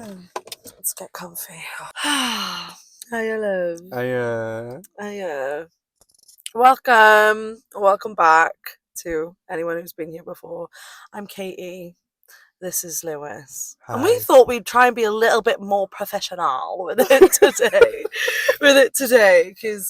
Let's get comfy. Hi, love. I Welcome back to anyone who's been here before. I'm Katie. This is Lewis. Hi. And we thought we'd try and be a little bit more professional with it today. Because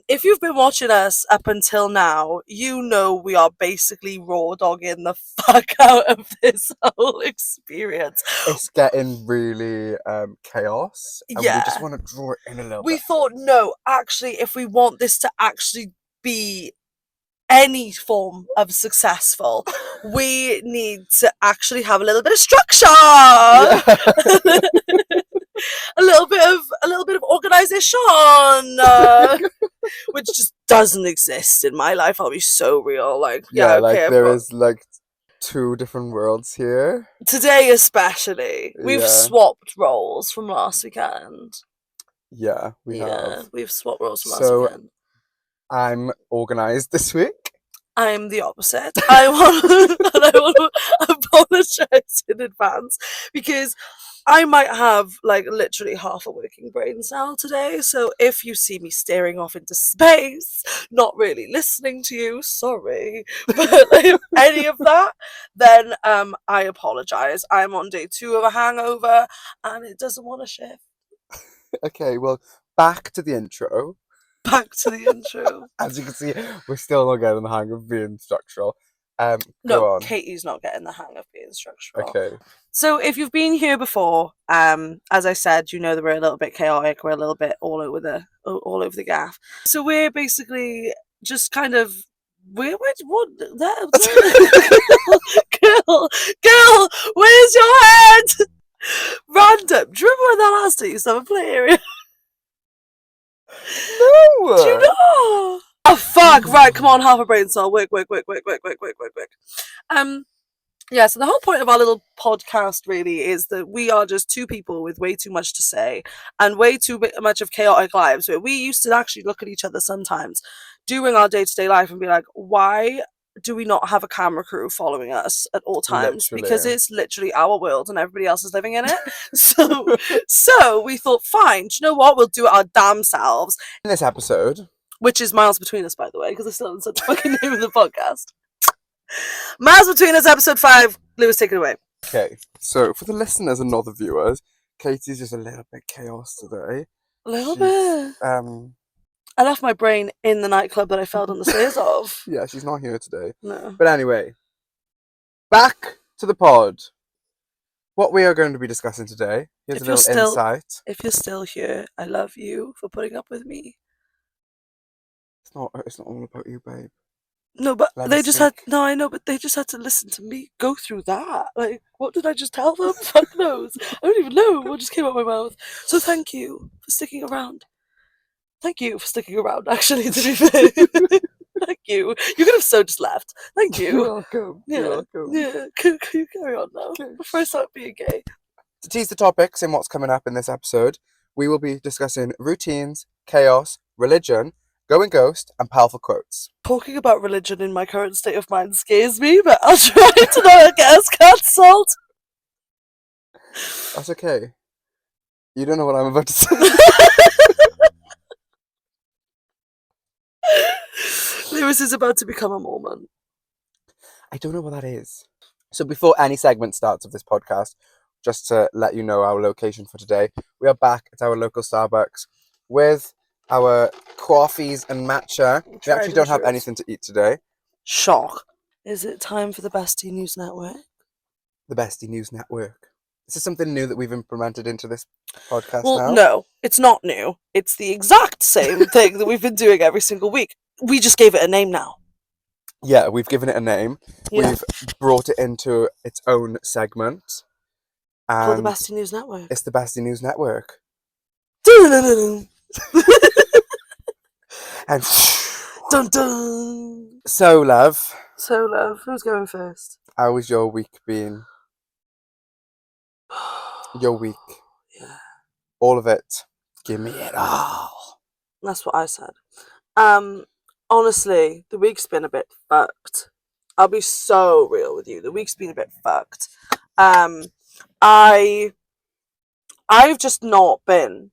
if you've been watching us up until now, you know we are basically raw dogging the fuck out of this whole experience. It's getting really chaos, and we just Yeah. want to draw it in a little We bit. thought, no, actually, if we want this to actually be any form of successful, we need to actually have a little bit of structure. Yeah. a little bit of organization, which just doesn't exist in my life. I'll be so real. Like, yeah, okay, like there is like two different worlds here. today especially, we've Yeah. swapped roles from last weekend. Yeah, we have. We've swapped roles from last So weekend. I'm organised this week. I'm the opposite. I want to apologise in advance because I might have like literally half a working brain cell today. So if you see me staring off into space, not really listening to you, sorry. But if any of that, then I apologise. I'm on day 2 of a hangover and it doesn't want to shift. Okay, well, back to the intro. Back to the intro. As you can see, we're still not getting the hang of being structural. Go No, on. Katie's not getting the hang of being structural. Okay. So if you've been here before, as I said, you know that we're a little bit chaotic. We're a little bit all over the gaff. So we're basically just kind of girl, where's your head? Random. Do you remember when that asked at you summer play area? No. Do you know? Oh fuck! Right, come on, half a brain cell. Work. Yeah, so the whole point of our little podcast really is that we are just two people with way too much to say and way too much of chaotic lives where we used to actually look at each other sometimes during our day-to-day life and be like, why do we not have a camera crew following us at all times? Literally. Because it's literally our world and everybody else is living in it. So we thought, fine, do you know what? We'll do it our damn selves. In this episode, which is miles between us, by the way, because I still haven't said the fucking name of the podcast. Miles Between Us, episode 5. Lewis, take it away. Okay, so for the listeners and not the viewers, Katie's just a little bit chaos today. A little bit. I left my brain in the nightclub that I fell down the stairs of. Yeah, she's not here today. No. But anyway, back to the pod. What we are going to be discussing today. Here's a little insight. If you're still here, I love you for putting up with me. It's not all about you, babe. No, but they just had to listen to me go through that. Like, what did I just tell them? Fuck knows. I don't even know what just came out of my mouth. So thank you for sticking around. Thank you for sticking around, actually, to be fair. Thank you. You could have so just left. Thank you. You're welcome. Yeah. You're welcome. Yeah. Can you carry on now? Okay. Before I start being gay. To tease the topics and what's coming up in this episode, we will be discussing routines, chaos, religion, going ghost, and powerful quotes. Talking about religion in my current state of mind scares me, but I'll try to not get us cancelled. That's okay. You don't know what I'm about to say. Lewis is about to become a Mormon. I don't know what that is. So before any segment starts of this podcast, just to let you know our location for today, we are back at our local Starbucks with our coffees and matcha. We actually don't have anything to eat today. Shock. Is it time for the Bestie News Network? The Bestie News Network. Is this something new that we've implemented into this podcast now? Well, no, it's not new. It's the exact same thing that we've been doing every single week. We just gave it a name now. Yeah, we've given it a name. Yeah. We've brought it into its own segment. Called the Bestie News Network. It's the Bestie News Network. And dun dun. So love, who's going first? How was your week been? Your week. Yeah. All of it. Give me it all. That's what I said. Honestly, the week's been a bit fucked. I'll be so real with you. The week's been a bit fucked. I I've just not been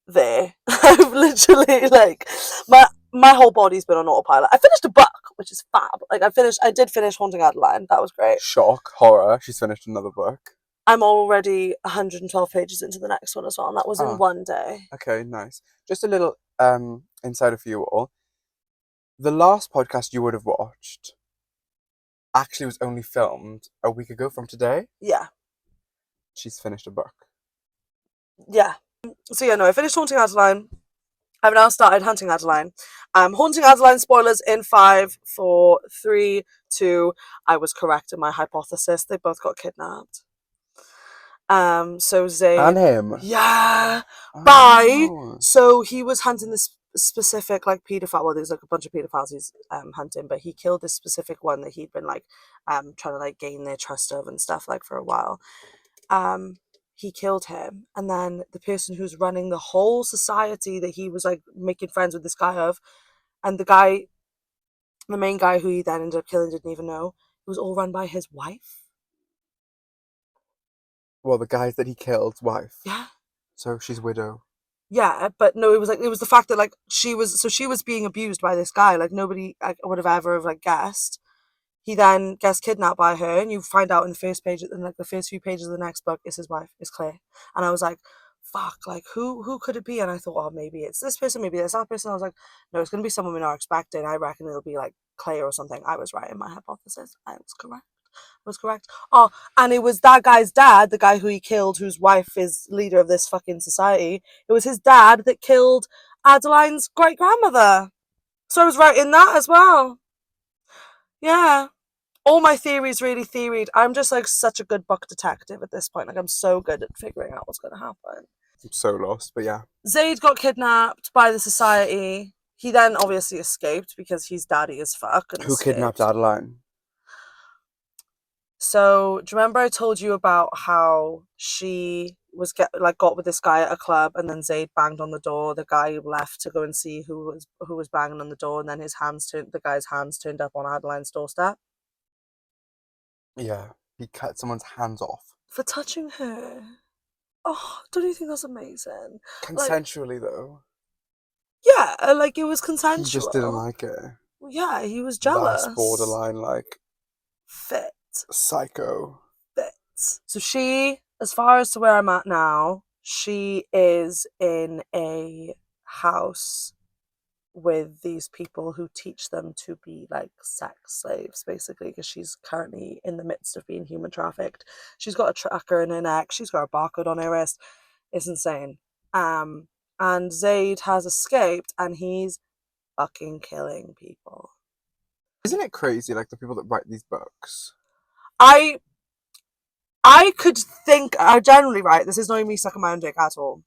there. I've literally like my whole body's been on autopilot. I finished a book, which is fab. Like I did finish Haunting Adeline. That was great. Shock, horror. She's finished another book. I'm already 112 pages into the next one as well, and that was in Oh, one day. okay, nice. Just a little insider for you all. The last podcast you would have watched actually was only filmed a week ago from today. Yeah. She's finished a book. Yeah. So yeah, no, I finished Haunting Adeline. I've now started Hunting Adeline. Haunting Adeline spoilers in 5, 4, 3, 2. I was correct in my hypothesis. They both got kidnapped. So And Zayd, him. yeah, by Oh. so he was hunting this specific like pedophile. Well, there's like a bunch of pedophiles he's hunting, but he killed this specific one that he'd been like trying to like gain their trust of and stuff like for a while. He killed him, and then the person who's running the whole society that he was like making friends with this guy of, and the main guy who he then ended up killing didn't even know. It was all run by his wife. Well, the guys that he killed's wife. Yeah. So she's widow. Yeah, but no, it was the fact that like she was being abused by this guy. Like nobody would have ever have like guessed. He then gets kidnapped by her, and you find out in the first page, in like the first few pages of the next book, is his wife, is Claire. And I was like, fuck, like who could it be? And I thought, oh, maybe it's this person, maybe it's that person. I was like, no, it's gonna be someone we're not expecting. I reckon it'll be like Claire or something. I was right in my hypothesis. I was correct. Oh, and it was that guy's dad, the guy who he killed, whose wife is leader of this fucking society. It was his dad that killed Adeline's great grandmother. So I was right in that as well. Yeah. All my theories really theoried. I'm just like such a good book detective at this point. Like I'm so good at figuring out what's gonna happen. I'm so lost, but yeah. Zayd got kidnapped by the society. He then obviously escaped because he's daddy as fuck. And Who kidnapped Adeline? So do you remember I told you about how she was got with this guy at a club, and then Zayd banged on the door. The guy left to go and see who was banging on the door, and then the guy's hands turned up on Adeline's doorstep Yeah, he cut someone's hands off. for touching her. Oh, don't you think that's amazing? Consensually, though. Yeah, like it was consensual. He just didn't like it. Yeah, he was jealous. That's borderline, like, Fit. psycho. So she, as far as to where I'm at now, she is in a house with these people who teach them to be like sex slaves, basically, because she's currently in the midst of being human trafficked. She's got a tracker in her neck. She's got a barcode on her wrist. It's insane. And Zayd has escaped, and he's fucking killing people. Isn't it crazy, like, the people that write these books? I could think, I generally, right, this is not me sucking my own dick at all.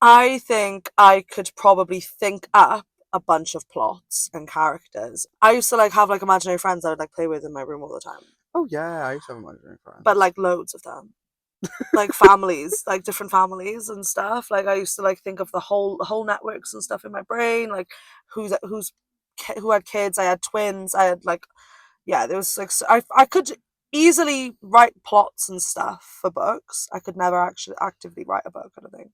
I think I could probably think up a bunch of plots and characters. I used to like have like imaginary friends I would like play with in my room all the time. Oh yeah, I used to have imaginary friends. But like loads of them. Like families, like different families and stuff. Like I used to like think of the whole networks and stuff in my brain, like who had kids. I had twins. I had like, yeah, there was like I could easily write plots and stuff for books. I could never actually actively write a book, I don't think.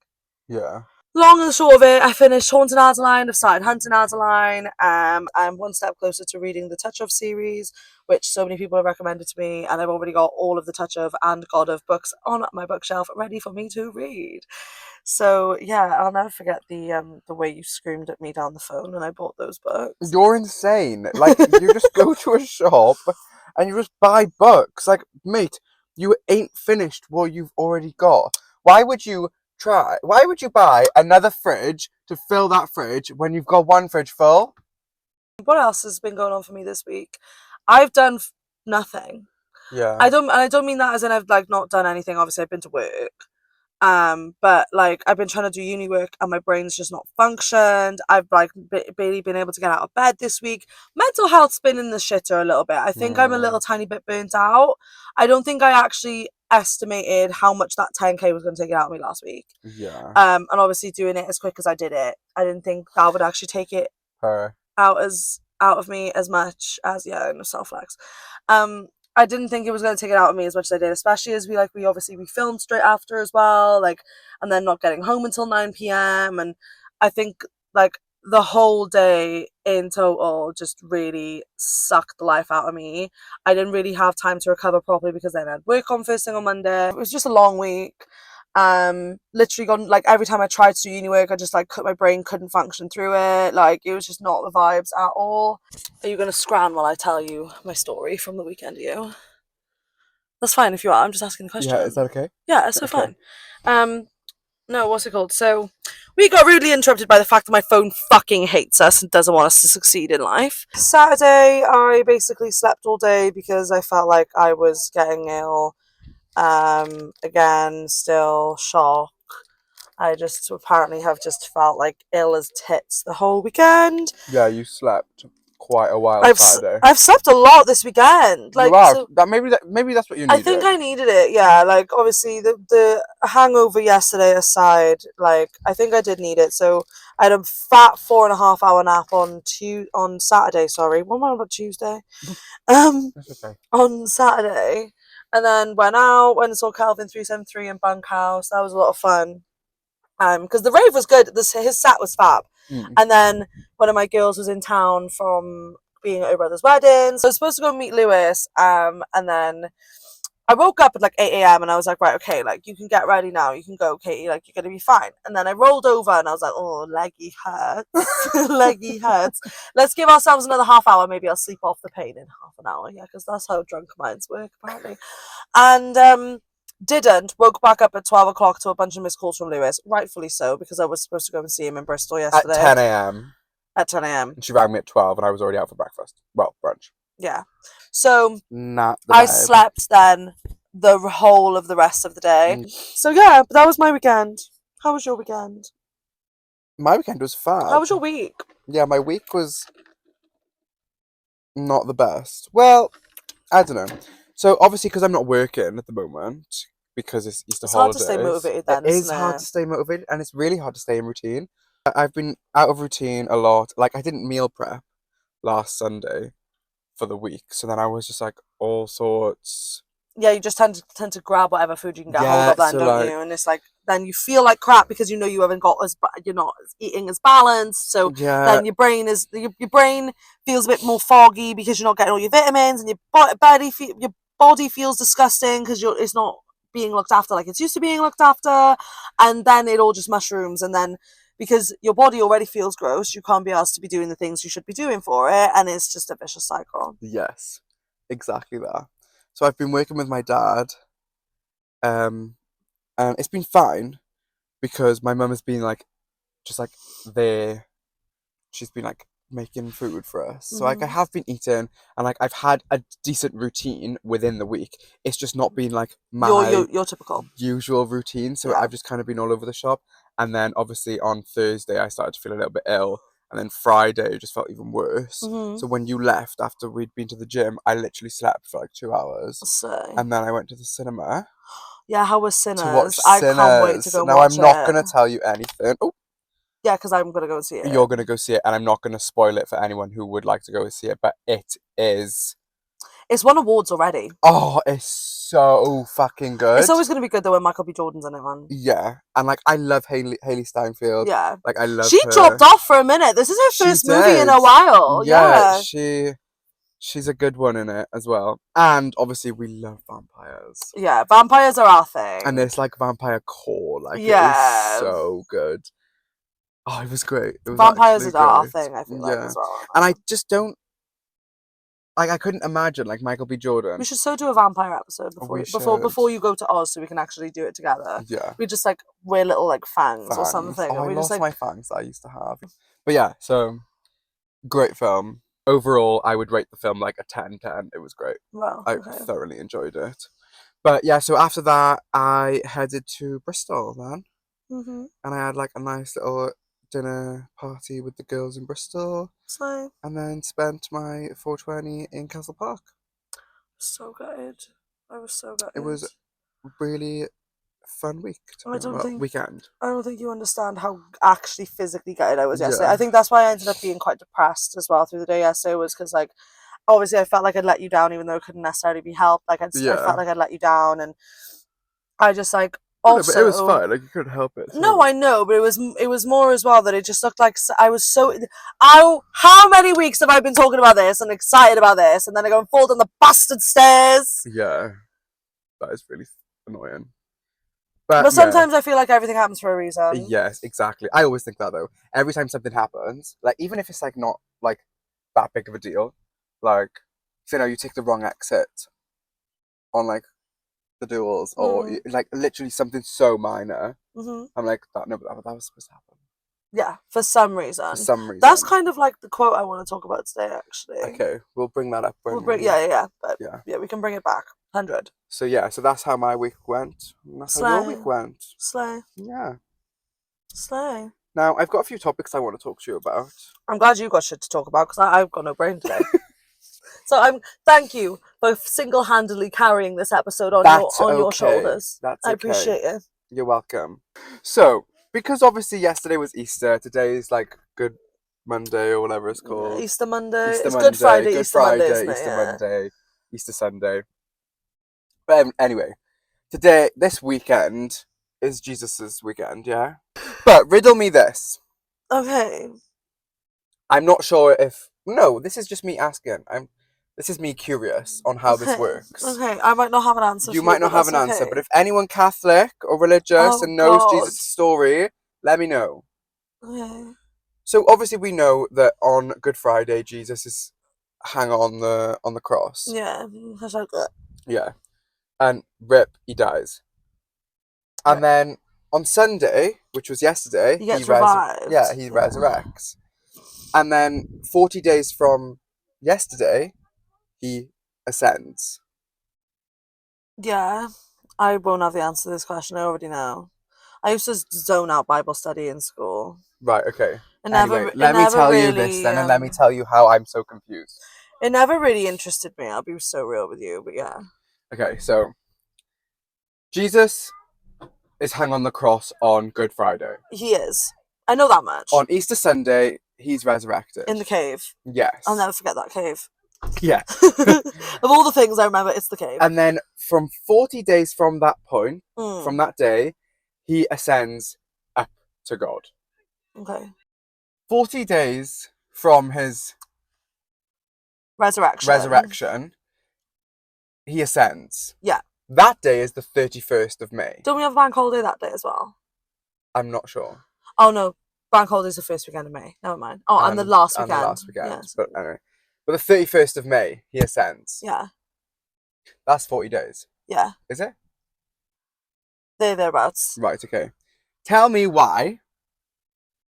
Yeah. Long and short of it, I finished Haunting Adeline. I've started Hunting Adeline. I'm one step closer to reading the Touch of series, which so many people have recommended to me, and I've already got all of the Touch of and God of books on my bookshelf ready for me to read. So yeah, I'll never forget the way you screamed at me down the phone when I bought those books. You're insane. Like, you just go to a shop and you just buy books. Like, mate, you ain't finished what you've already got. Why would you buy another fridge to fill that fridge when you've got one fridge full? What else has been going on for me this week? I've done nothing. Yeah. I don't mean that as in I've like not done anything. Obviously, I've been to work. But like I've been trying to do uni work and my brain's just not functioned. I've like barely been able to get out of bed this week. Mental health's been in the shitter a little bit. I think I'm a little tiny bit burnt out. I don't think I actually estimated how much that 10k was going to take it out of me last week. Yeah. And obviously doing it as quick as I did it, I didn't think that would actually take it out of me as much as, yeah, in self-flex. I didn't think it was going to take it out of me as much as I did, especially as we filmed straight after as well, like, and then not getting home until 9 p.m. And I think, like, the whole day in total just really sucked the life out of me. I didn't really have time to recover properly because then I had work on first thing on Monday. It was just a long week. Literally gone, like, every time I tried to do uni work, I just, like, my brain couldn't function through it. Like, it was just not the vibes at all. Are you going to scran while I tell you my story from the weekend, you? That's fine if you are. I'm just asking a question. Yeah, is that okay? Yeah, it's so Okay. fine. No, what's it called? So, we got rudely interrupted by the fact that my phone fucking hates us and doesn't want us to succeed in life. Saturday, I basically slept all day because I felt like I was getting ill. Again, still shock. I just apparently have just felt like ill as tits the whole weekend. Yeah, you slept quite a while Saturday. I've slept a lot this weekend. Like, you are. so Maybe that's what you I needed. think I needed it. Yeah, like, obviously the hangover yesterday aside, like, I think I did need it. So I had a fat 4.5 hour nap on Saturday. Sorry, what am I on about Tuesday? That's okay. On Saturday, and then went and saw Calvin 373 in Bunkhouse. That was a lot of fun. Because the rave was good. His set was fab. And then one of my girls was in town from being at her brother's wedding, so I was supposed to go meet Lewis. And then I woke up at like 8 a.m. and I was like, right, okay, like, you can get ready now. You can go, Katie. Like, you're gonna be fine. And then I rolled over and I was like, oh, leggy hurts, leggy hurts. Let's give ourselves another half hour. Maybe I'll sleep off the pain in half an hour. Yeah, because that's how drunk minds work apparently. And didn't. Woke back up at 12 o'clock to a bunch of missed calls from Lewis. Rightfully so, because I was supposed to go and see him in Bristol yesterday. At 10 a.m. At 10 a.m. And she rang me at 12 and I was already out for breakfast. Well, brunch. Yeah. So Not the I vibe. slept then the whole of the rest of the day. So yeah, but that was my weekend. How was your weekend? My weekend was fab. How was your week? Yeah, my week was not the best. Well, I don't know. So obviously, because I'm not working at the moment, because it's Easter holidays, hard to stay motivated then, it is isn't hard it? to stay motivated, and it's really hard to stay in routine. I've been out of routine a lot. Like, I didn't meal prep last Sunday for the week, so then I was just like all sorts. Yeah, you just tend to grab whatever food you can get hold Yeah, of then, so, don't like, you? And it's like, then you feel like crap because you know you haven't got you're not eating as balanced. So yeah, then your brain feels a bit more foggy because you're not getting all your vitamins, and your body feels disgusting because it's not being looked after like it's used to being looked after, and then it all just mushrooms, and then because your body already feels gross, you can't be asked to be doing the things you should be doing for it, and it's just a vicious cycle. yes, exactly that. So I've been working with my dad, and it's been fine because my mum has been like, just like there. She's been like making food for us. So like I have been eating and like I've had a decent routine within the week. It's just not been like my Your typical usual routine. So Yeah. I've just kind of been all over the shop. And then obviously on Thursday I started to feel a little bit ill. And then Friday it just felt even worse. So when you left after we'd been to the gym, I literally slept for like 2 hours. So And then I went to the cinema yeah, how was Sinners? to watch I can't wait to Sinners. go Now watch I'm not it. gonna tell you anything. Oh, Yeah, because I'm gonna go and see it. you're going to go see it, and I'm not going to spoil it for anyone who would like to go and see it, but it is... It's won awards already. Oh, it's so fucking good. It's always gonna be good though when Michael B. Jordan's in it, man. Yeah, and like I love Haley Steinfeld. Yeah. Like I love She her. dropped off for a minute. This is her She first movie in a did. while. Yeah, Yeah. she's a good one in it as well. And obviously we love vampires. Yeah, vampires are our thing. And it's like vampire core. Like it Yeah. is so good. Oh, it was great. It was Vampires actually are our great. thing, I feel like, as well. And I just don't... Like, I couldn't imagine, like, Michael B. Jordan. We should so do a vampire episode We before you go to Oz, so we can actually do it together. Yeah. We just like wear little like fangs or something. Oh, and I we lost just like my fangs that I used to have. But yeah, so great film. Overall, I would rate the film like a 10/10. It was great. well, I okay. thoroughly enjoyed it. But yeah, so after that, I headed to Bristol then. And I had like a nice little dinner party with the girls in Bristol. So And then spent my 420 in Castle Park. so good. I was so gutted. It was really fun week. Weekend. I don't think you understand how actually physically gutted I was yesterday. Yeah. I think that's why I ended up being quite depressed as well through the day yesterday, was because like obviously I felt like I'd let you down, even though it couldn't necessarily be helped. Like I felt like I'd let you down, and I just like Well, no, but it was also. fine. Like you couldn't help it. No, So. I know, but it was more as well that it just looked like I was so. How many weeks have I been talking about this and excited about this, and then I go and fall down the bastard stairs? Yeah, that is really annoying. But But yeah, sometimes I feel like everything happens for a reason. yes, exactly. I always think that though. Every time something happens, like even if it's like not like that big of a deal, like you know, you take the wrong exit on like the duels, or like literally something so minor. I'm like that. No, but that was supposed to happen Yeah, for some reason. for some reason. That's kind of like the quote I want to talk about today, actually. Okay, we'll bring that up when but yeah, we can bring it back. 100. So yeah, so that's how my week went. And that's how your week went. Slay. Yeah. Slay. Now I've got a few topics I want to talk to you about. I'm glad you got shit to talk about because I've got no brain today. So thank you for single-handedly carrying this episode on your shoulders. I appreciate it. You're welcome. So, because obviously yesterday was Easter, today is like Good Monday or whatever it's called. Easter Monday. It's Monday, Good Friday, Good Easter Friday, Monday, isn't it? Easter Monday, Easter Sunday. But anyway, this weekend is Jesus's weekend, yeah? But riddle me this. Okay. I'm not sure if... No, this is just me asking. This is me curious on how this works. Okay, I might not have an answer. You might not have an answer, but if anyone Catholic or religious and knows Jesus' story, let me know. Okay. So obviously we know that on Good Friday Jesus is hung on the cross. Yeah, like that. Yeah, and rip, he dies. And then on Sunday, which was yesterday, he gets revived. He resurrects. And then 40 days from yesterday, he ascends. Yeah, I won't have the answer to this question. I already know. I used to zone out Bible study in school. Right, okay. Anyway, let me tell you this then, and let me tell you how I'm so confused. It never really interested me, I'll be so real with you, but yeah. Okay, so Jesus is hung on the cross on Good Friday. He is. I know that much. On Easter Sunday, he's resurrected. In the cave. Yes. I'll never forget that cave. Yeah. Of all the things I remember, it's the cave. And then from 40 days from that point, from that day, he ascends up to God. Okay. 40 days from his resurrection, he ascends. Yeah. That day is the 31st of May. Don't we have a bank holiday that day as well? I'm not sure. Oh no, bank holiday is the first weekend of May. Never mind. Oh, and the last weekend. Yes. But anyway. But the 31st of May, he ascends. Yeah. That's 40 days. Yeah. Is it? Thereabouts. Right, okay. Tell me why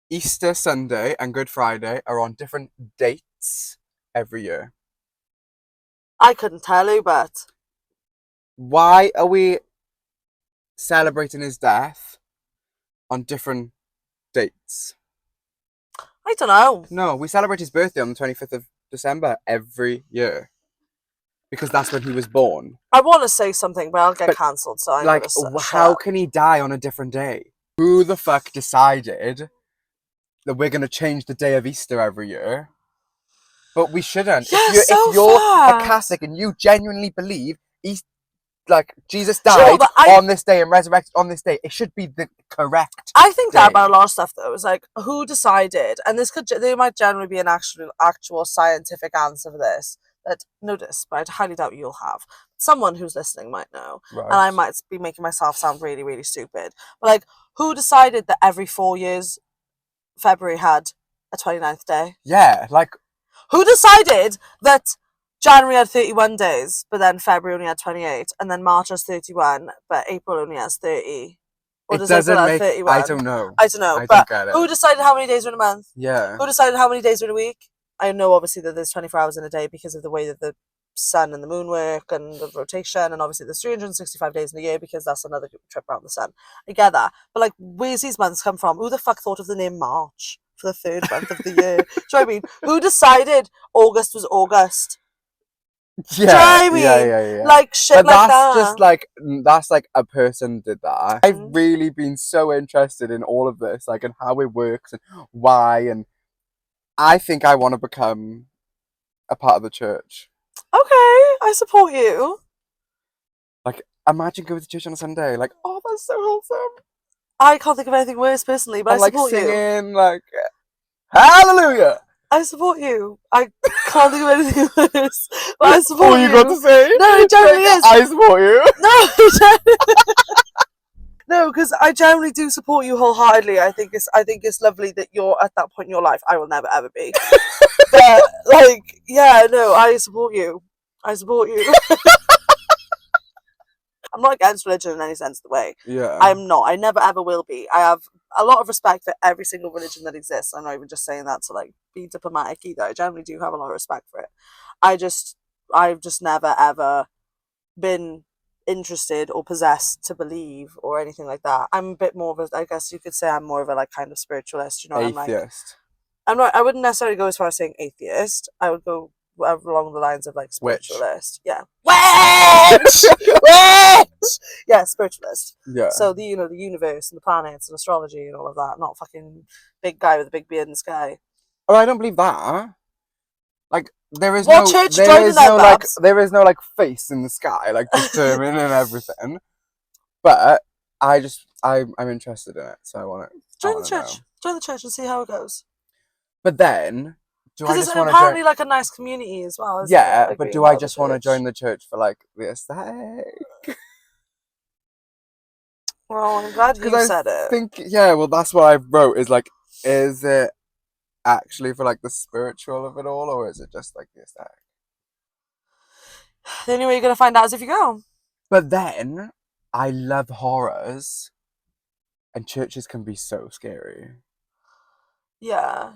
Easter Sunday and Good Friday are on different dates every year. I couldn't tell you, but... Why are we celebrating his death on different dates? I don't know. No, we celebrate his birthday on the 25th of December every year. Because that's when he was born. I want to say something, but I'll get cancelled, so I'm like, how can he die on a different day? Who the fuck decided that we're going to change the day of Easter every year? But we shouldn't. Yeah, if you're a Catholic and you genuinely believe Jesus died on this day and resurrected on this day, it should be the correct I think day. That about a lot of stuff, though. It's like, who decided? And there might generally be an actual scientific answer for this. That notice, but I highly doubt you'll have. Someone who's listening might know. Right. And I might be making myself sound really, really stupid. But like, who decided that every 4 years February had a 29th day? Yeah, like... Who decided that January had 31 days, but then February only had 28, and then March has 31, but April only has 30? Or does April have 31? I don't know. I don't get it. Who decided how many days were in a month? Yeah. Who decided how many days were in a week? I know, obviously, that there's 24 hours in a day because of the way that the sun and the moon work and the rotation, and obviously there's 365 days in a year because that's another trip around the sun. I get that. But, like, where's these months come from? Who the fuck thought of the name March for the third month of the year? Do you know what I mean? Who decided August was August? Yeah, do you know what I mean? Yeah. Like, shit but like that. That's like a person did that. I've really been so interested in all of this, like, and how it works and why, and I think I want to become a part of the church. Okay, I support you. Like, imagine going to church on a Sunday. Like, oh, that's so wholesome. I can't think of anything worse personally, but I And like support you. singing, like, hallelujah. I support you. I can't think of anything worse, but I support All you got to say? No, it generally Like, is. I support you. No, because I generally do support you wholeheartedly. I think it's lovely that you're at that point in your life. I will never ever be. But like, yeah, no, I support you. I support you. I'm not against religion in any sense of the way. Yeah. I'm not. I never ever will be. I have a lot of respect for every single religion that exists. I'm not even just saying that to like be diplomatic either. I generally do have a lot of respect for it. I've just never ever been interested or possessed to believe or anything like that. I'm a bit more of a, I guess you could say I'm more of a like kind of spiritualist, you know. Atheist. I wouldn't necessarily go as far as saying atheist. I would go along the lines of like Witch. spiritualist. Yeah. Witch! Witch! Yeah, spiritualist. Yeah. So the universe and the planets and astrology and all of that, not fucking big guy with a big beard in the sky. Oh, I don't believe that. Like, there is What no, church there joining is them, no like, Babs? there is no like face in the sky, like determined and everything. But I'm interested in it, so I want to. Join the church. Join the church and see how it goes. But then, do I Because it's just want to apparently join? like a nice community as well, isn't Yeah, it? Like but being do I part of the just want to church. join the church for like the aesthetic? Well, I'm glad you Because said I it. think, yeah, well, that's what I wrote. Is like, is it actually for like the spiritual of it all, or is it just like the aesthetic? The only way you're going to find out is if you go. But then, I love horrors, and churches can be so scary. Yeah.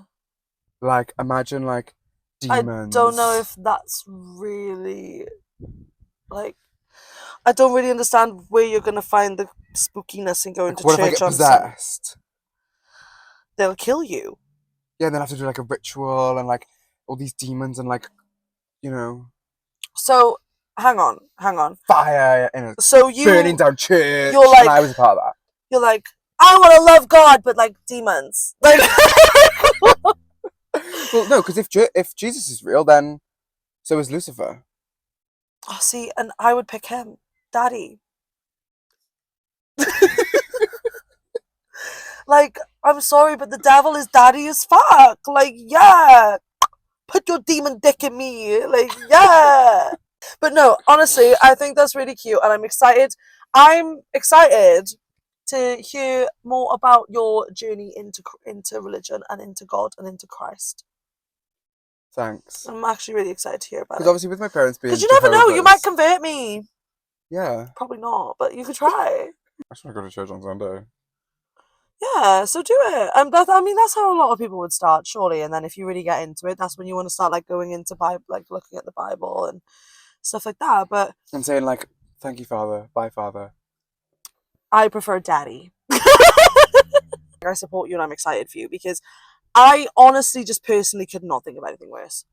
Like, imagine like demons. I don't know if that's really like. I don't really understand where you're going to find the spookiness in going Like, to what if I church get on Sunday. possessed? They'll kill you. Yeah, and then I have to do like a ritual and like all these demons and like, you know, So, hang on. fire and it's So burning down church. you're like, and I was a part of that. you're like, I want to love God, but like demons. Like, Well, no, because if Jesus is real, then so is Lucifer. oh, see, and I would pick him, Daddy. Like, I'm sorry, but the devil is daddy as fuck. Like, yeah, put your demon dick in me. Like, yeah. But no, honestly, I think that's really cute, and I'm excited. I'm excited to hear more about your journey into religion and into God and into Christ. Thanks. I'm actually really excited to hear about Because it. obviously with my parents being Because you never know, you might Jehovah's- convert me. Yeah. Probably not, but you could try. I just want to go to church on Sunday. Yeah, so do it. That's how a lot of people would start, surely. And then if you really get into it, that's when you want to start like going into Bible, like looking at the Bible and stuff like that. But I'm saying like, thank you, Father. Bye, Father. I prefer Daddy. I support you and I'm excited for you because I honestly just personally could not think of anything worse.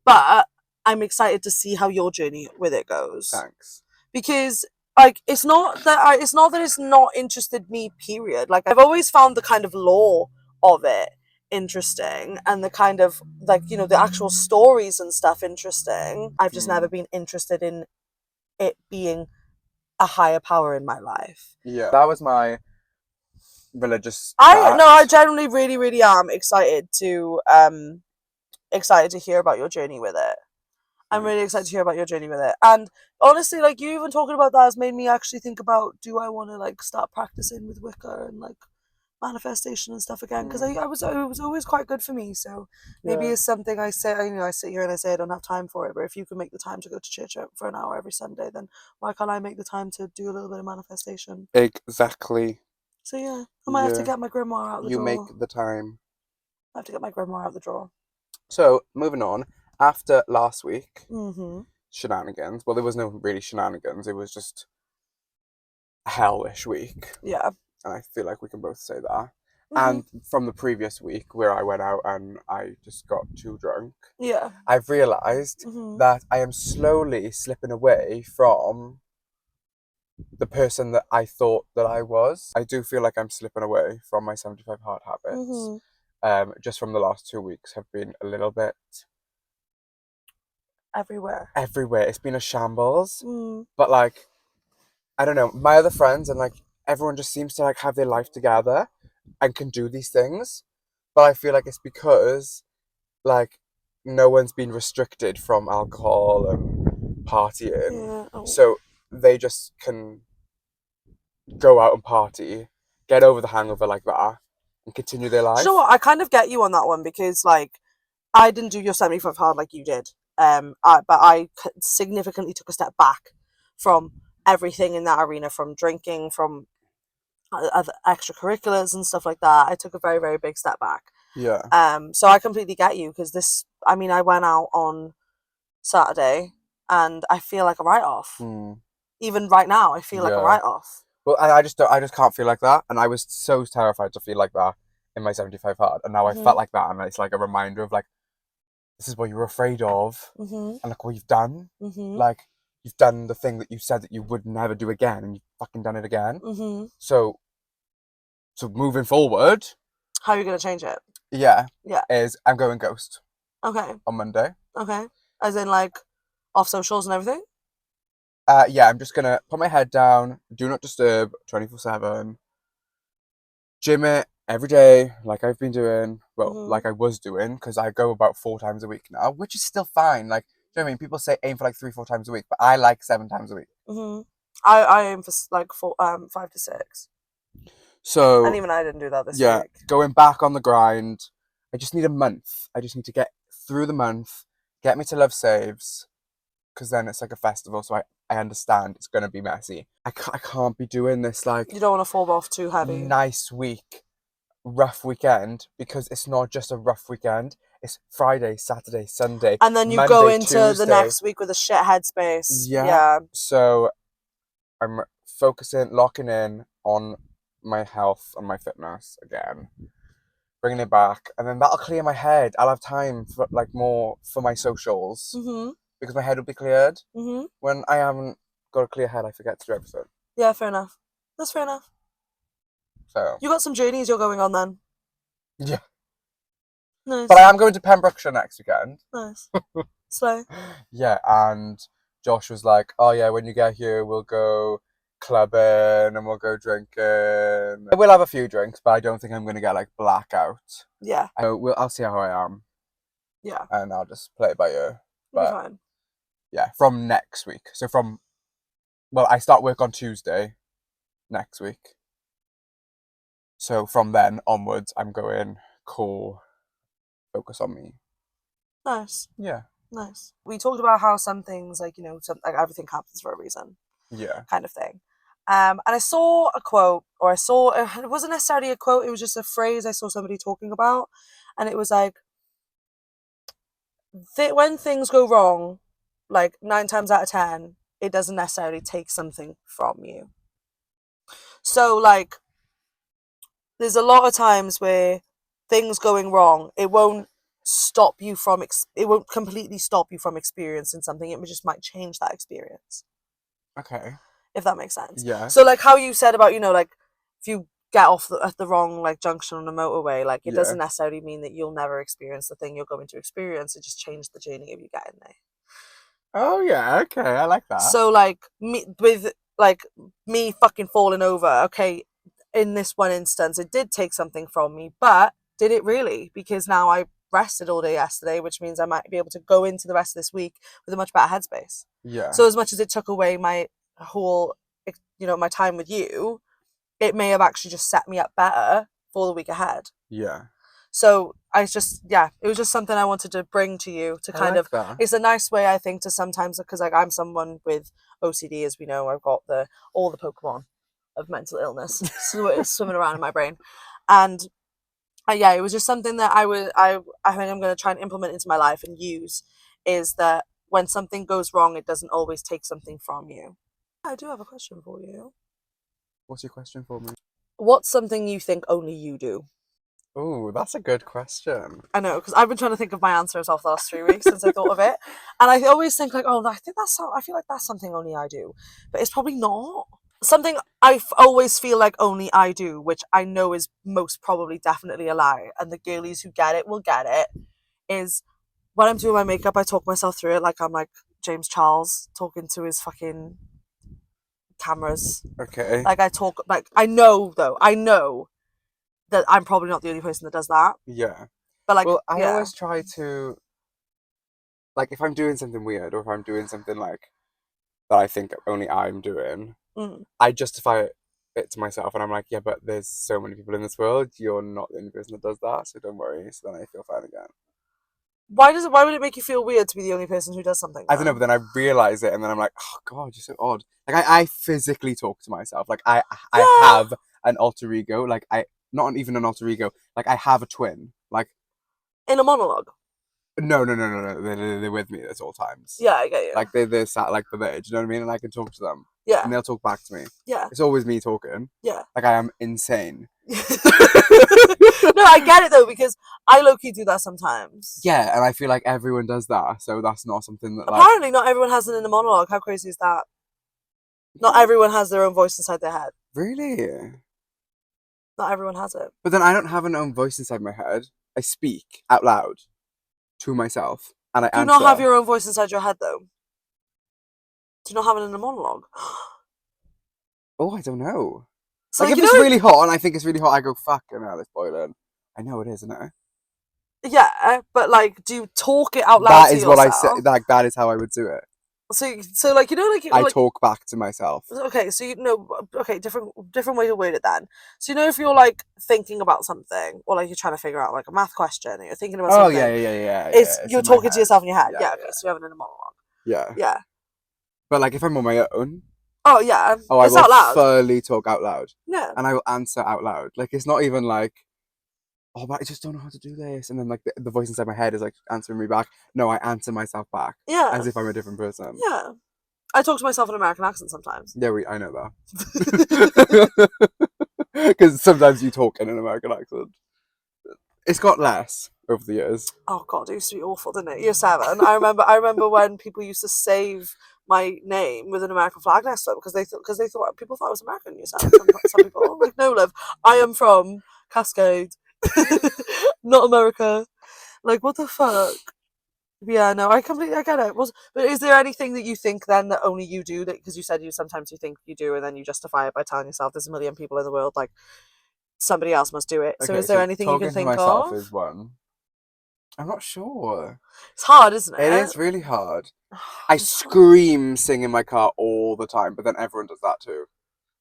But I'm excited to see how your journey with it goes. Thanks. Because like it's not that it's not interested me, period. Like I've always found the kind of lore of it interesting and the kind of like, you know, the actual stories and stuff interesting. I've just never been interested in it being a higher power in my life. Yeah. That was my religious I genuinely really, really am excited to hear about your journey with it. I'm really excited to hear about your journey with it. And honestly, like you even talking about that has made me actually think about, do I want to like start practicing with Wicca and like manifestation and stuff again? Because it was always quite good for me. So maybe it's something I say, I sit here and I say I don't have time for it. But if you can make the time to go to church for an hour every Sunday, then why can't I make the time to do a little bit of manifestation? Exactly. So yeah, I might have to get my grimoire out the drawer. You make the time. I have to get my grimoire out the drawer. So, moving on. After last week, Mm-hmm. shenanigans. Well, there was no really shenanigans. It was just a hellish week. Yeah. And I feel like we can both say that. Mm-hmm. And from the previous week where I went out and I just got too drunk, Yeah. I've realised that I am slowly slipping away from the person that I thought that I was. I do feel like I'm slipping away from my 75 hard habits. Just from the last 2 weeks have been a little bit everywhere. everywhere. It's been a shambles. Mm. But like, I don't know, my other friends and like everyone just seems to like have their life together and can do these things. But I feel like it's because like no one's been restricted from alcohol and partying. Yeah. Oh. So they just can go out and party, get over the hangover like that, and continue their Do you know life. what? I kind of get you on that one because, like, I didn't do your 75 hard like you did. But I significantly took a step back from everything in that arena, from drinking, from other extracurriculars and stuff like that. I took a very, very big step back. Yeah. So I completely get you because this. I mean, I went out on Saturday and I feel like a write off. Hmm. Even right now, I feel like a Yeah. write off. Well, I just don't, I just can't feel like that, and I was so terrified to feel like that in my 75 hard, and now I felt like that, and it's like a reminder of like this is what you were afraid of, Mhm. and look what you've done. Mhm. Like you've done the thing that you said that you would never do again, and you've fucking done it again. Mhm. So moving forward, How are you gonna change it? yeah, Yeah. is I'm going ghost Okay. on Monday. Okay. As in, like, off socials and everything. Yeah, I'm just gonna put my head down, do not disturb, 24/7, gym it every day, like I've been doing. Well, Mhm. like I was doing, because I go about 4 times a week now, which is still fine. Like, do you know what I mean? People say aim for like 3, 4 times a week, but I like 7 times a week. Mhm. I aim for like 5 to 6, and So even I didn't do that this yeah, week. going back on the grind. I just need a month. I just need to get through the month, get me to Love Saves, because then it's like a festival, so I understand it's gonna be messy. I can't be doing this like You don't want to fall off too heavy. nice week, rough weekend, because it's not just a rough weekend. It's Friday, Saturday, Sunday, And then you go Monday, into the Tuesday. next week with a shit headspace. Yeah. Yeah. So I'm focusing, locking in on my health and my fitness again, bringing it back, and then that'll clear my head. I'll have time for like more for my socials Mhm. because my head will be cleared. Mhm. When I haven't got a clear head, I forget to do everything. Yeah, fair enough. That's fair enough. So You got some journeys you're going on then. yeah, Nice. but I am going to Pembrokeshire next weekend. Nice. Slow. Yeah, and Josh was like, "Oh yeah, when you get here, we'll go clubbing and we'll go drinking. I will have a few drinks, but I don't think I'm gonna get like blackout. Yeah. I'll see how I am, Yeah. and I'll just play it by ear. You'll be But fine. yeah, from next week. So I start work on Tuesday next week. So from then onwards, I'm going cool, focus on me. Nice. Yeah, Nice. We talked about how some things, like, like everything happens for a reason, yeah, kind of thing. And I saw a quote, or it wasn't necessarily a quote, it was just a phrase I saw somebody talking about. And it was like, when things go wrong, like 9 times out of 10, it doesn't necessarily take something from you. So, like, there's a lot of times where things going wrong, it won't it won't completely stop you from experiencing something. It just might change that experience, okay, if that makes sense. yeah, So, like how you said about, like, if you get off at the wrong, like, junction on a motorway, like, it yeah. doesn't necessarily mean that you'll never experience the thing you're going to experience. It just changed the journey of you getting there. Oh yeah, okay, I like that. So, like, me fucking falling over, okay, in this one instance, it did take something from me, but did it really? Because now I rested all day yesterday, which means I might be able to go into the rest of this week with a much better headspace. Yeah, So as much as it took away my whole, my time with you, it may have actually just set me up better for the week ahead. yeah. So it was just something I wanted to bring to you to I kind like of, that. it's a nice way, I think, to sometimes, because like I'm someone with OCD, as we know. I've got all the Pokemon of mental illness swimming around in my brain. And yeah, it was just something that I think I'm going to try and implement into my life and use, is that when something goes wrong, it doesn't always take something from you. I do have a question for you. What's your question for me? What's something you think only you do? Oh, that's a good question. I know, because I've been trying to think of my answers off the last 3 weeks since I thought of it, and I always think like, oh, I feel like that's something only I do, but it's probably not. Something always feel like only I do, which I know is most probably definitely a lie, and the girlies who get it will get it, is when I'm doing my makeup, I talk myself through it like I'm like James Charles talking to his fucking cameras. Okay. Like I talk, like I know that I'm probably not the only person that does that. Yeah. But like, Well, I yeah, always try to, like, if I'm doing something weird or if I'm doing something like that I think only I'm doing, mm. I justify it to myself, and I'm like, yeah, but there's so many people in this world. You're not the only person that does that, so don't worry. So then I feel fine again. Why would it make you feel weird to be the only person who does something? I don't know, but Then? then I realize it, and then I'm like, oh god, you're so odd. Like I physically talk to myself. Like I Yeah, have an alter ego. Like I not even an alter ego. Like I have a twin. Like in a monologue. no. They're with me at all times. Yeah, I get you. Like they're sat like the there. Do you know what I mean? And I can talk to them, and Yeah, they'll talk back to me. yeah, It's always me talking. yeah. Like I am insane. No, I get it though because I low key do that sometimes. Yeah, and I feel like everyone does that. So that's not something that like Apparently, not everyone has an inner monologue. How crazy is that? Not everyone has their own voice inside their head. really. Not everyone has it. But then I don't have an own voice inside my head. I speak out loud to myself, and I Do you answer. not have your own voice inside your head though? Do you not have an inner monologue? Oh, I don't know. So Like like if you it's know, really hot and I think it's really hot, I go fuck and now it's boiling. I know it is, isn't it? yeah, but like, do you talk it out loud That to is what I say. yourself? Like that is how I would do it. So like you know, I like talk back to myself. okay, so you know, okay, different way to word it then. So you know, if you're like thinking about something, or like you're trying to figure out like a math question, and you're thinking about Oh something, yeah. It's you're in my talking to head. yourself in your head. Yeah, Yeah, yeah, okay, so you're having an inner monologue. yeah. Yeah. But like if I'm on my own, Oh yeah, oh, I it's will out loud. fully talk out loud, Yeah. and I will answer out loud. Like it's not even like, oh, but I just don't know how to do this, and then like the voice inside my head is like answering me back. No, I answer myself back Yeah. as if I'm a different person. Yeah. I talk to myself in an American accent sometimes. Yeah, I know that. Because sometimes you talk in an American accent. It's got less over the years. Oh god, it used to be awful, didn't it? Year seven. I remember when people used to save my name with an American flag next to it because they thought people thought I was American. Year seven. Some people like no, love. I am from Cascade, not America. Like what the fuck? Yeah, no, I get it. But is there anything that you think then that only you do that because you said you sometimes you think you do and then you justify it by telling yourself there's a million people in the world like somebody else must do it. So Okay, is there so anything you can talking to think myself of? is one. I'm not sure. It's hard, isn't it? It is really hard. I It's hard. scream sing in my car all the time, but then everyone does that too.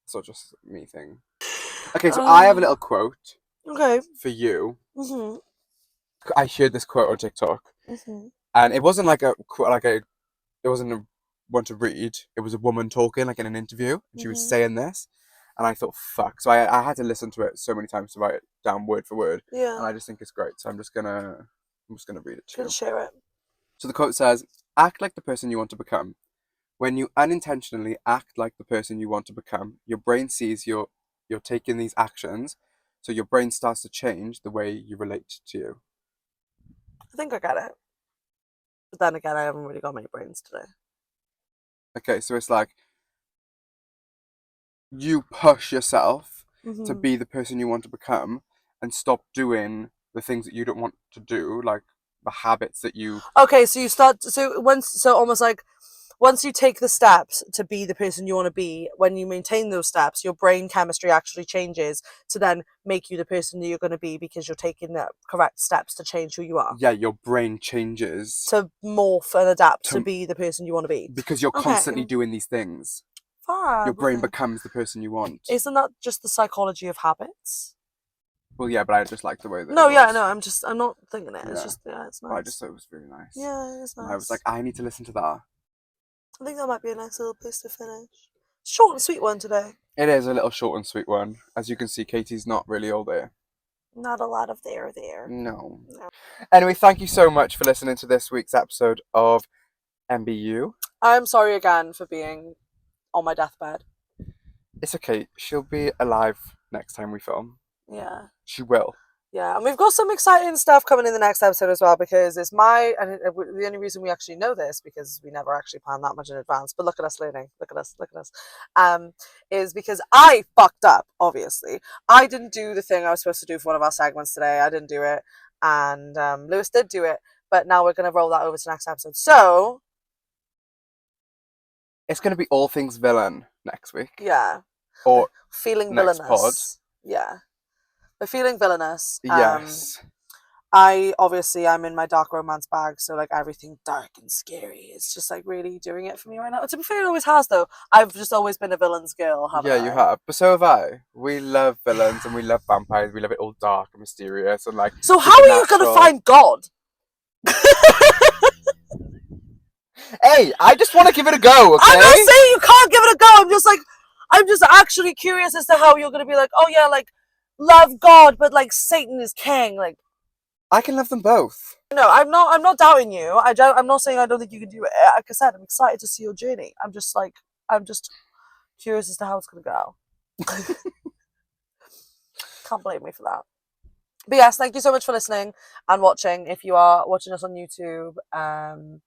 It's not just me thing. Okay, so I have a little quote Okay. for you. Mhm. I shared this quote on TikTok, Mhm. and it wasn't like a it wasn't a one to read. It was a woman talking like in an interview, and she was Mhm. saying this, and I thought fuck. So I had to listen to it so many times to write it down word for word, and Yeah. I just think it's great. So I'm just gonna read it to Can you. share it. So the quote says, "Act like the person you want to become. When you unintentionally act like the person you want to become, your brain sees you're taking these actions, so your brain starts to change the way you relate to you." I think I get it. But then again, I haven't really got many brains today. Okay, so it's like you push yourself to Mhm. be the person you want to become and stop doing the things that you don't want to do, like the habits that you. Okay, so you start so almost like once you take the steps to be the person you want to be, when you maintain those steps, your brain chemistry actually changes to then make you the person that you're going to be because you're taking the correct steps to change who you are. Yeah, your brain changes To morph and adapt to to be the person you want to be. because you're Okay. constantly doing these things. Your Fab. brain Okay. becomes the person you want. Isn't that just the psychology of habits? Well, yeah, but I just like the way that No, it yeah, was. no, I'm not thinking it. It's Yeah, just, yeah, it's but I just nice. thought it was really nice. Yeah, it's And I was like, nice. I need to listen to that. I think that might be a nice little place to finish. Short and sweet one today. It is a little short and sweet one. As you can see, Katie's not really all there. Not a lot of there. No. No. Anyway, thank you so much for listening to this week's episode of MBU. I'm sorry again for being on my deathbed. It's okay. She'll be alive next time we film. Yeah. She will. Yeah, and we've got some exciting stuff coming in the next episode as well because the only reason we actually know this because we never actually planned that much in advance. But look at us learning. Look at us. Is because I fucked up. Obviously, I didn't do the thing I was supposed to do for one of our segments today. I didn't do it, and Lewis did do it. But now we're going to roll that over to next episode. So, it's going to be all things villain next week. yeah. Or feeling next villainous. Yeah. We're feeling villainous. yes. I'm in my dark romance bag, so like everything dark and scary is just like really doing it for me right now. To be fair, it always has though. I've just always been a villain's girl, haven't I? You have. But so have I. We love villains and we love vampires. We love it all dark and mysterious and like. So how are you going to find God? Hey, I just want to give it a go, okay? I'm not saying you can't give it a go. I'm just actually curious as to how you're going to be like, oh yeah, like love God, but like Satan is king. Like, I can love them both. no, I'm not doubting you. I'm not saying I don't think you can do it. Like I said, I'm excited to see your journey. I'm just curious as to how it's going to go. Can't blame me for that. But yes, thank you so much for listening and watching. If you are watching us on YouTube,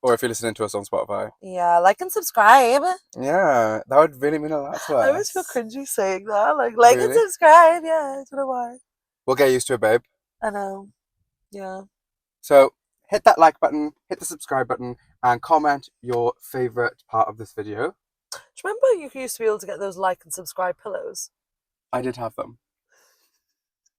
or if you're listening to us on Spotify, yeah, like and subscribe. Yeah, that would really mean a lot to us. I always feel cringy saying that, like and subscribe. Yeah, I don't know why. We'll get used to it, babe. I know. Yeah. So hit that like button, hit the subscribe button, and comment your favorite part of this video. Do you remember you used to be able to get those like and subscribe pillows? I did have them.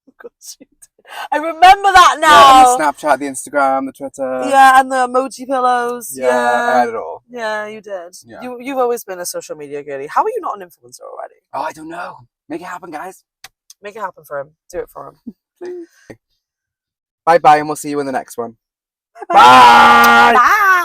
Of course you did. I remember that now. Yeah, and the Snapchat, the Instagram, the Twitter. Yeah, and the emoji pillows. Yeah, I had it all. Yeah, you did. Yeah. You've always been a social media girlie. How are you not an influencer already? Oh, I don't know. Make it happen, guys. Make it happen for him. Do it for him. Please. Bye-bye, and we'll see you in the next one. Bye. Bye.